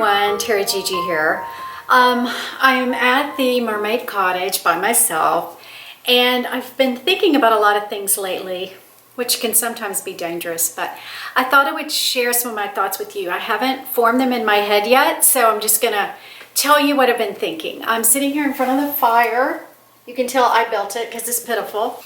everyone, TeriGigi here. I'm at the Mermaid Cottage by myself, and I've been thinking about a lot of things lately, which can sometimes be dangerous, but I thought I would share some of my thoughts with you. I haven't formed them in my head yet, so I'm just gonna tell you what I've been thinking. I'm sitting here in front of the fire. You can tell I built it because it's pitiful.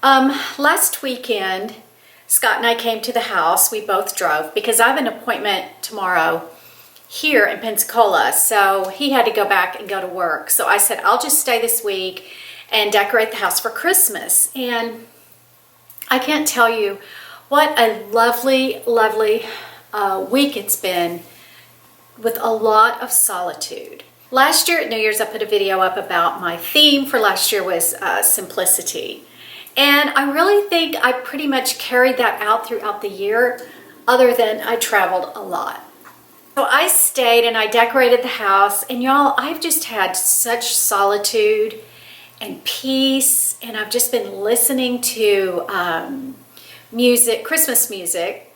Last weekend, Scott and I came to the house. We both drove because I have an appointment tomorrow here in Pensacola, so he had to go back and go to work. So I said, I'll just stay this week and decorate the house for Christmas. And I can't tell you what a lovely, lovely week it's been, with a lot of solitude. Last year at New Year's, I put a video up about my theme for last year was simplicity. And I really think I pretty much carried that out throughout the year, other than I traveled a lot. So I stayed and I decorated the house, and y'all, I've just had such solitude and peace, and I've just been listening to music, Christmas music.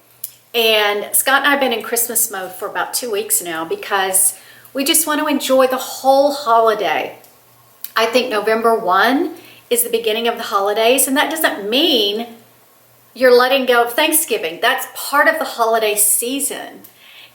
And Scott and I have been in Christmas mode for about 2 weeks now because we just want to enjoy the whole holiday. I think November 1 is the beginning of the holidays, and that doesn't mean you're letting go of Thanksgiving. That's part of the holiday season.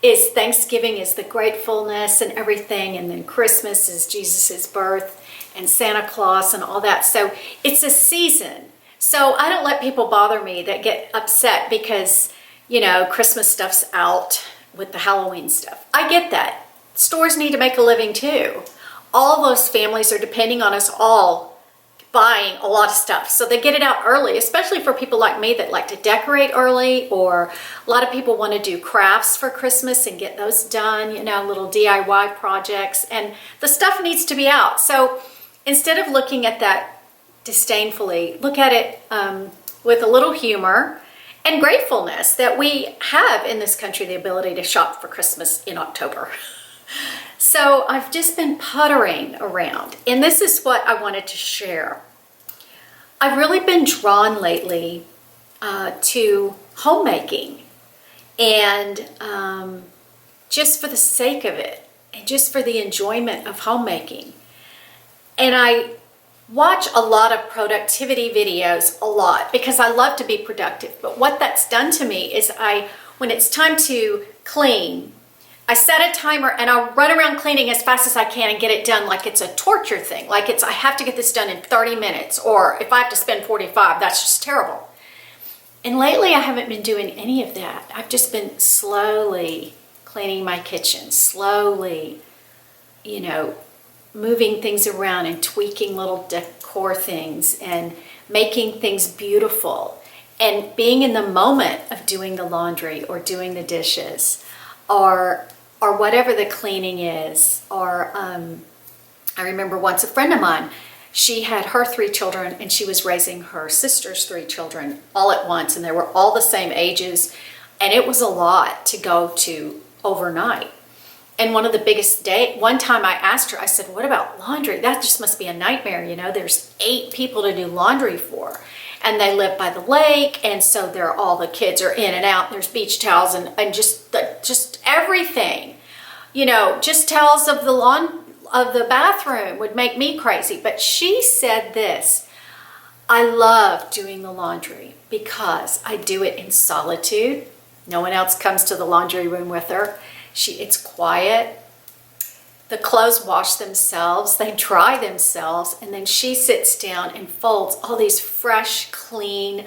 Is Thanksgiving is the gratefulness and everything, and then Christmas is Jesus's birth and Santa Claus and all that. So it's a season. So I don't let people bother me that get upset because, you know, Christmas stuff's out with the Halloween stuff. I get that. Stores need to make a living too. All those families are depending on us all buying a lot of stuff. So they get it out early, especially for people like me that like to decorate early, or a lot of people want to do crafts for Christmas and get those done, you know, little DIY projects, and the stuff needs to be out. So instead of looking at that disdainfully, look at it with a little humor and gratefulness that we have in this country the ability to shop for Christmas in October. So I've just been puttering around, and this is what I wanted to share. I've really been drawn lately to homemaking, and just for the sake of it, and just for the enjoyment of homemaking. And I watch a lot of productivity videos a lot because I love to be productive. But what that's done to me is when it's time to clean, I set a timer and I run around cleaning as fast as I can and get it done like it's a torture thing. Like I have to get this done in 30 minutes, or if I have to spend 45, that's just terrible. And lately I haven't been doing any of that. I've just been slowly cleaning my kitchen, slowly, you know, moving things around and tweaking little decor things and making things beautiful, and being in the moment of doing the laundry or doing the dishes, or whatever the cleaning is. Or I remember once a friend of mine, she had her 3 children and she was raising her sister's 3 children all at once, and they were all the same ages, and it was a lot to go to overnight. And one time I asked her, I said, what about laundry? That just must be a nightmare, you know, there's 8 people to do laundry for. And they live by the lake, and so all the kids are in and out. There's beach towels and just everything, you know. Just towels of the bathroom would make me crazy. But she said this: I love doing the laundry because I do it in solitude. No one else comes to the laundry room with her. It's quiet. The clothes wash themselves, they dry themselves, and then she sits down and folds all these fresh, clean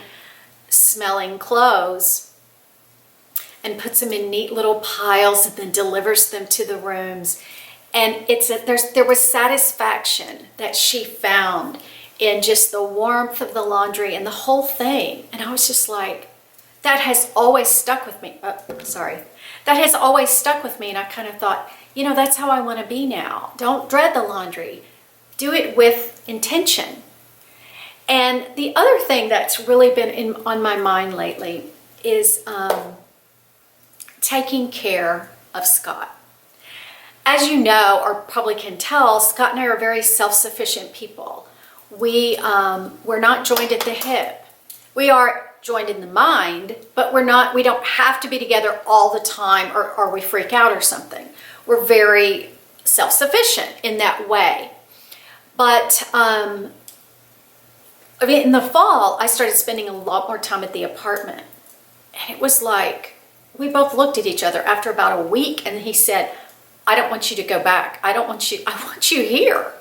smelling clothes and puts them in neat little piles and then delivers them to the rooms. And there was satisfaction that she found in just the warmth of the laundry and the whole thing. And I was just like, that has always stuck with me. That has always stuck with me, and I kind of thought, you know, that's how I want to be now. Don't dread the laundry. Do it with intention. And the other thing that's really been on my mind lately is taking care of Scott. As you know, or probably can tell, Scott and I are very self-sufficient people. We're not joined at the hip. We are joined in the mind, but we don't have to be together all the time or we freak out or something. we're very self-sufficient in that way. But I mean, in the fall, I started spending a lot more time at the apartment. And it was like, we both looked at each other after about a week, and he said, I don't want you to go back. I want you here.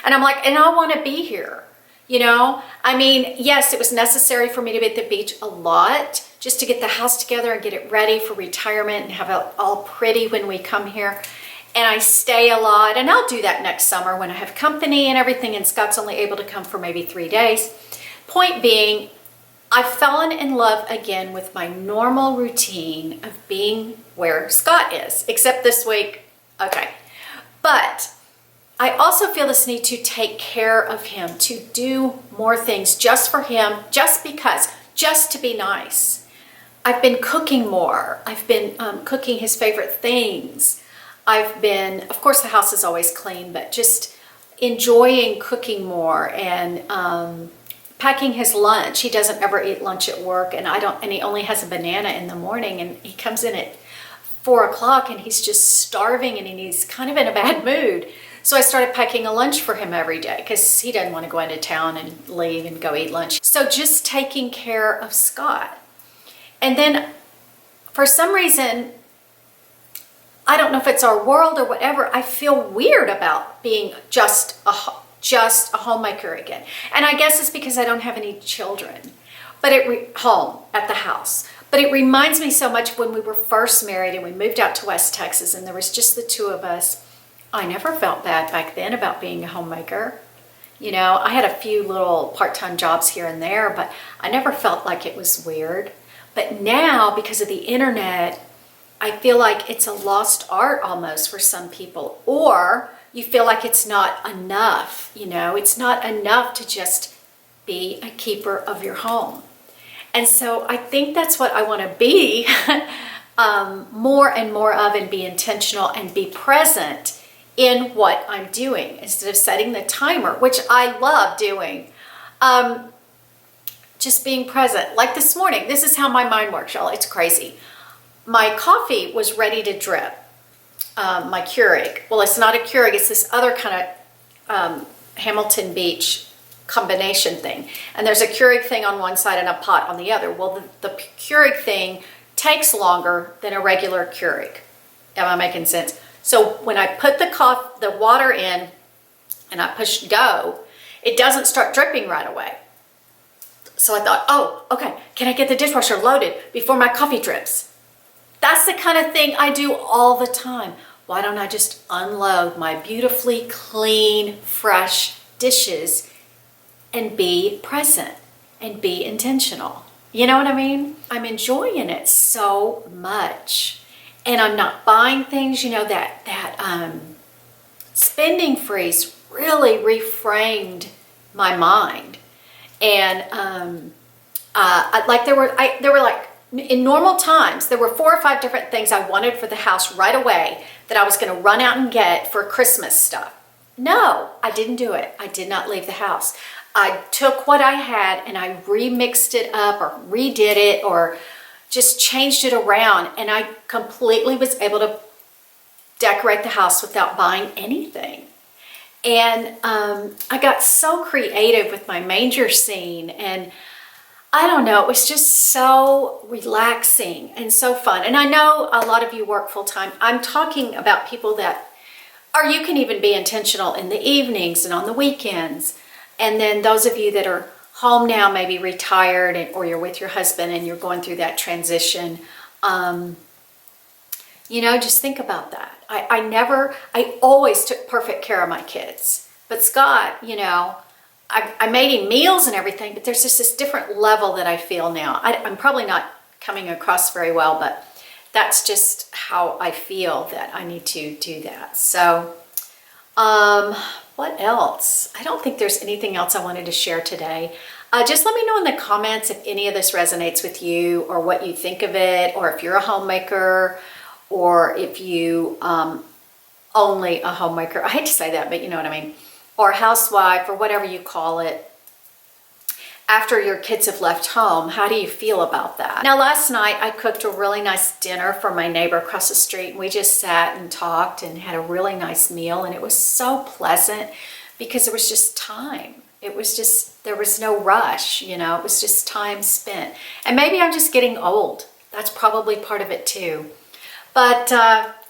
And I'm like, and I want to be here. You know, I mean, yes, it was necessary for me to be at the beach a lot just to get the house together and get it ready for retirement and have it all pretty when we come here. And I stay a lot, and I'll do that next summer when I have company and everything, and Scott's only able to come for maybe 3 days. Point being, I've fallen in love again with my normal routine of being where Scott is, except this week, okay. But I also feel this need to take care of him, to do more things just for him, just because, just to be nice. I've been cooking more. I've been cooking his favorite things. I've been, of course the house is always clean, but just enjoying cooking more and packing his lunch. He doesn't ever eat lunch at work, and he only has a banana in the morning, and he comes in at 4 o'clock and he's just starving and he's kind of in a bad mood. So I started packing a lunch for him every day because he doesn't want to go into town and leave and go eat lunch. So just taking care of Scott. And then for some reason, I don't know if it's our world or whatever, I feel weird about being just a homemaker again. And I guess it's because I don't have any children, but home at the house. But it reminds me so much when we were first married and we moved out to West Texas and there was just the two of us. I never felt bad back then about being a homemaker. You know, I had a few little part-time jobs here and there, but I never felt like it was weird. But now, because of the internet, I feel like it's a lost art almost for some people. Or you feel like it's not enough, you know, it's not enough to just be a keeper of your home. And so I think that's what I want to be more and more of, and be intentional and be present in what I'm doing instead of setting the timer, which I love doing. Just being present. Like this morning, this is how my mind works, y'all. It's crazy. My coffee was ready to drip. My Keurig. Well, it's not a Keurig. It's this other kind of Hamilton Beach combination thing. And there's a Keurig thing on one side and a pot on the other. Well, the Keurig thing takes longer than a regular Keurig. Am I making sense? So when I put the water in and I push go, it doesn't start dripping right away. So I thought, oh, okay, can I get the dishwasher loaded before my coffee drips? That's the kind of thing I do all the time. Why don't I just unload my beautifully clean, fresh dishes and be present and be intentional? You know what I mean? I'm enjoying it so much. And I'm not buying things, you know, that spending freeze really reframed my mind. And there were like, in normal times, there were 4 or 5 different things I wanted for the house right away that I was going to run out and get for Christmas stuff. No, I didn't do it. I did not leave the house. I took what I had and I remixed it up or redid it or just changed it around, and I completely was able to decorate the house without buying anything. And I got so creative with my manger scene, and I don't know, it was just so relaxing and so fun. And I know a lot of you work full-time. I'm talking about people you can even be intentional in the evenings and on the weekends. And then those of you that are home now, maybe retired, or you're with your husband and you're going through that transition, you know, just think about that. I always took perfect care of my kids. But Scott, you know, I made him meals and everything, but there's just this different level that I feel now. I'm probably not coming across very well, but that's just how I feel that I need to do that. So, what else? I don't think there's anything else I wanted to share today. Just let me know in the comments if any of this resonates with you, or what you think of it, or if you're a homemaker, or if you only a homemaker. I hate to say that, but you know what I mean. Or housewife, or whatever you call it. after your kids have left home. How do you feel about that? Now, last night I cooked a really nice dinner for my neighbor across the street. We just sat and talked and had a really nice meal, and it was so pleasant because there was just time. It was just, there was no rush, you know, it was just time spent. And maybe I'm just getting old. That's probably part of it too. But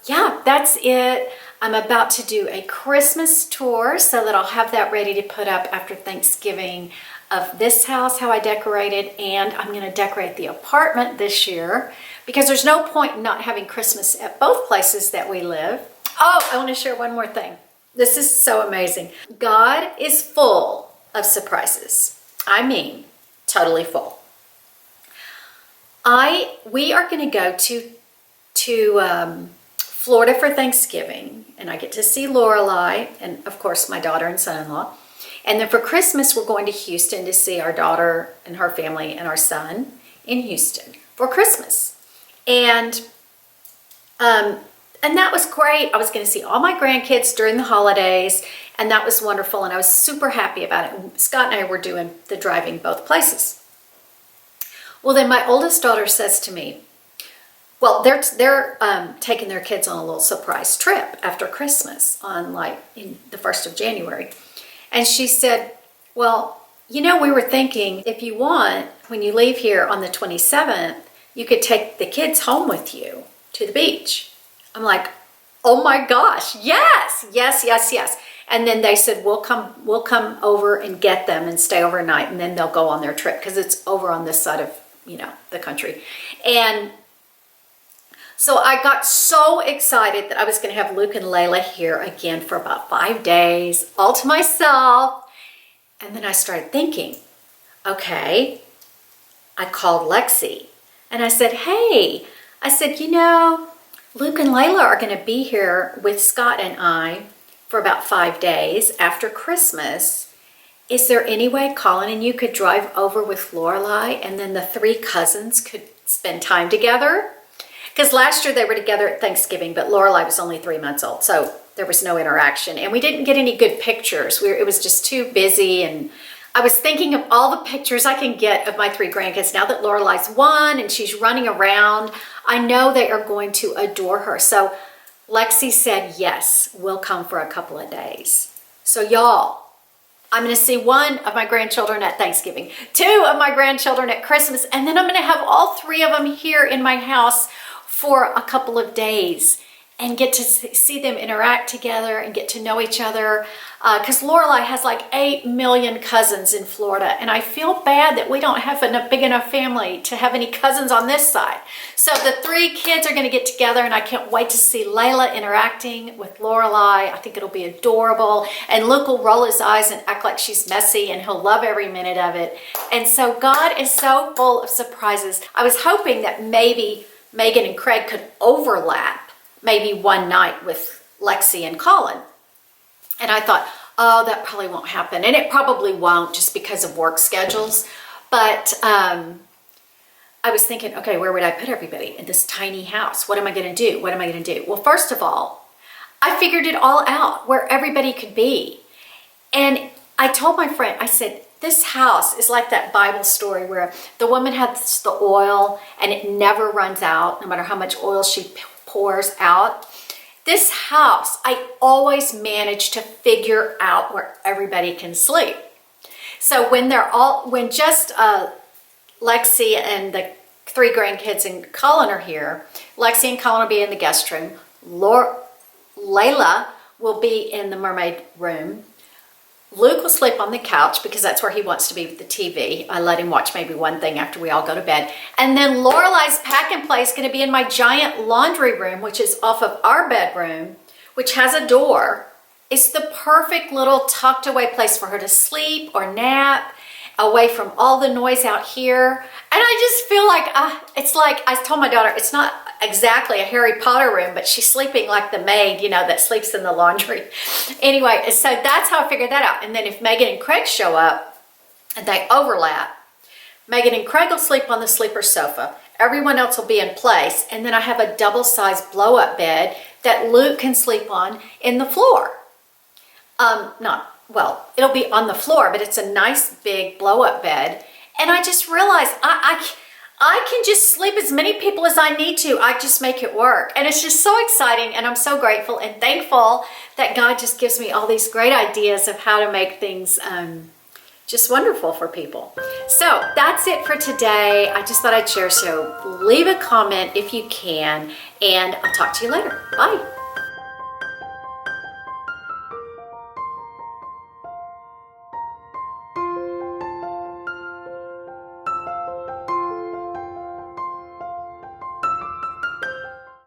yeah, that's it. I'm about to do a Christmas tour so that I'll have that ready to put up after Thanksgiving of this house, how I decorated, and I'm going to decorate the apartment this year because there's no point in not having Christmas at both places that we live. Oh, I want to share one more thing. This is so amazing. God is full of surprises. I mean, totally full. We are going to go to Florida for Thanksgiving, and I get to see Lorelai and, of course, my daughter and son-in-law. And then for Christmas, we're going to Houston to see our daughter and her family and our son in Houston for Christmas. And that was great. I was going to see all my grandkids during the holidays, and that was wonderful, and I was super happy about it. And Scott and I were doing the driving both places. Well, then my oldest daughter says to me, well, they're taking their kids on a little surprise trip after Christmas on in the 1st of January. And she said, well, you know, we were thinking if you want, when you leave here on the 27th, you could take the kids home with you to the beach. I'm like, oh my gosh, yes. And then they said, we'll come over and get them and stay overnight, and then they'll go on their trip because it's over on this side of, you know, the country. And so I got so excited that I was going to have Luke and Layla here again for about 5 days, all to myself. And then I started thinking, okay, I called Lexi and I said, hey, you know, Luke and Layla are going to be here with Scott and I for about 5 days after Christmas. Is there any way Colin and you could drive over with Lorelai and then the 3 cousins could spend time together? Because last year they were together at Thanksgiving, but Lorelai was only 3 months old, so there was no interaction. And we didn't get any good pictures. It was just too busy. And I was thinking of all the pictures I can get of my 3 grandkids now that Lorelai's 1 and she's running around. I know they are going to adore her. So Lexi said, yes, we'll come for a couple of days. So y'all, I'm going to see 1 of my grandchildren at Thanksgiving, 2 of my grandchildren at Christmas, and then I'm going to have all 3 of them here in my house for a couple of days and get to see them interact together and get to know each other. Because Lorelai has like 8 million cousins in Florida, and I feel bad that we don't have a big enough family to have any cousins on this side. So the 3 kids are going to get together, and I can't wait to see Layla interacting with Lorelai. I think it'll be adorable, and Luke will roll his eyes and act like she's messy, and he'll love every minute of it. And so God is so full of surprises. I was hoping that maybe Megan and Craig could overlap maybe one night with Lexi and Colin. And I thought, oh, that probably won't happen. And it probably won't just because of work schedules. But I was thinking, okay, where would I put everybody in this tiny house? What am I going to do? What am I going to do? Well, first of all, I figured it all out where everybody could be. And I told my friend, I said, this house is like that Bible story where the woman has the oil and it never runs out, no matter how much oil she pours out. This house, I always manage to figure out where everybody can sleep. So when just Lexi and the 3 grandkids and Colin are here, Lexi and Colin will be in the guest room. Layla will be in the mermaid room. Luke will sleep on the couch because that's where he wants to be with the TV. I let him watch maybe one thing after we all go to bed. And then Lorelai's pack and play is going to be in my giant laundry room, which is off of our bedroom, which has a door. It's the perfect little tucked away place for her to sleep or nap, away from all the noise out here. And I just feel like, it's like, I told my daughter, it's not exactly a Harry Potter room, but she's sleeping like the maid, you know, that sleeps in the laundry. Anyway, so that's how I figured that out. And then if Megan and Craig show up and they overlap, Megan and Craig will sleep on the sleeper sofa. Everyone else will be in place. And then I have a double-sized blow-up bed that Luke can sleep on in the floor. Well, it'll be on the floor, but it's a nice big blow-up bed. And I just realized I can just sleep as many people as I need to. I just make it work. And it's just so exciting, and I'm so grateful and thankful that God just gives me all these great ideas of how to make things just wonderful for people. So that's it for today. I just thought I'd share. So leave a comment if you can, and I'll talk to you later. Bye.